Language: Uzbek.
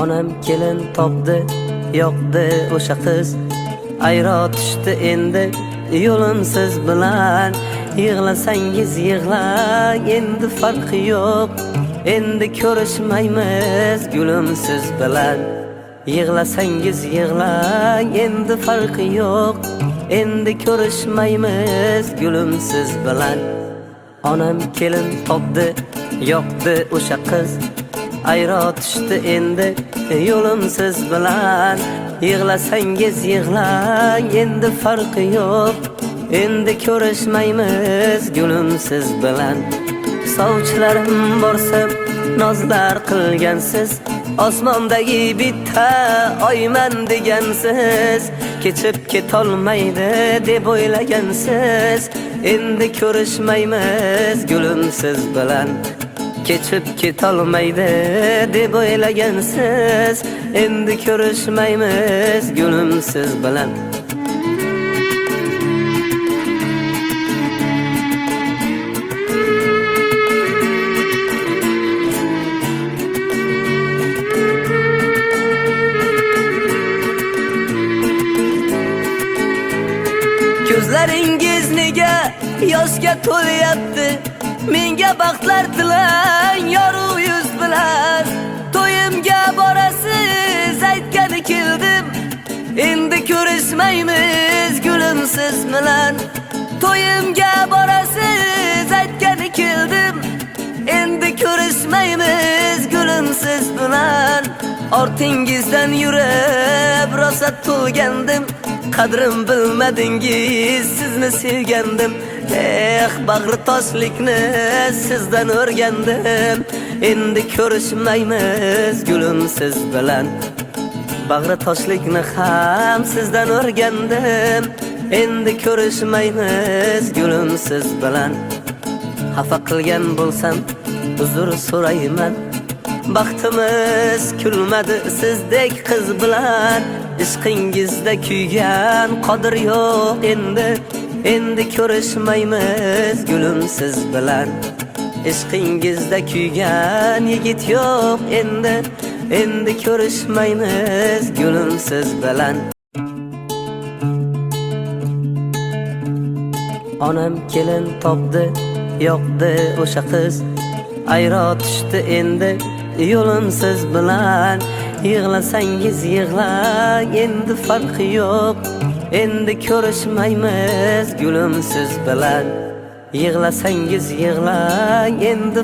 Onam kelin topdi, yoqdi o'sha qiz. Ayro tushdi endi yo'lim siz bilan. Yig'lasangiz yig'lang, endi farqi yo'q. Endi ko'rishmaymiz gulim siz bilan. Yig'lasangiz yig'lang, endi farqi yo'q. Endi ko'rishmaymiz gulim siz bilan. Onam kelin topdi, yoqdi o'sha qiz. Ayro tushdi endi yo'lim siz bilan. Yig'lasangiz yig'lang, endi farqi yo'q. Endi ko'rishmaymiz gulim siz bilan. Sovchilarim borsa nozlar qilgansiz. Osmondagi bitta oyman degansiz. Kechib ketolmaydi deb o'ylagansiz. Endi ko'rishmaymiz gulim siz bilan. Kechib ketolmaydi deb o'ylagansiz. Endi ko'rishmaymiz gulim siz bilan. Ko'zlaringiz nega yoshga to'lyapti? Menga baxtlar tilang yorug' yuz bilan. To'yimga borasiz aytgani keldim. Endi ko'rishmaymiz gulim siz bilan. To'yimga borasiz aytgani keldim. Endi ko'rishmaymiz gulim siz bilan. Ortingizdan yurib rosa to'lgandim. Qadrim bilmadingiz, sizni sevgandim. Bag'ri toshlikni sizdan o'rgandim. Endi ko'rishmaymiz gulim siz bilan. Bag'ri toshlikni ham sizdan o'rgandim. Endi ko'rishmaymiz gulim siz bilan. Xafa qilgan bo'lsam uzr so'rayman. Baxtimiz kulmadi sizdek qiz bilan. Ishqingizda kuygan qodir yo'q endi. Endi ko'rishmaymiz gulim siz bilan. Ishqingizda kuygan yigit yo'q endi. Endi ko'rishmaymiz gulim siz bilan. Onam kelin topdi, yoqdi o'sha qiz. Ayro tushdi endi yo'lim siz bilan. Yig'lasangiz yig'lang, endi farqi yo'q. Endi ko'rishmaymiz gulim siz bilan. Yig'lasangiz yig'lang, endi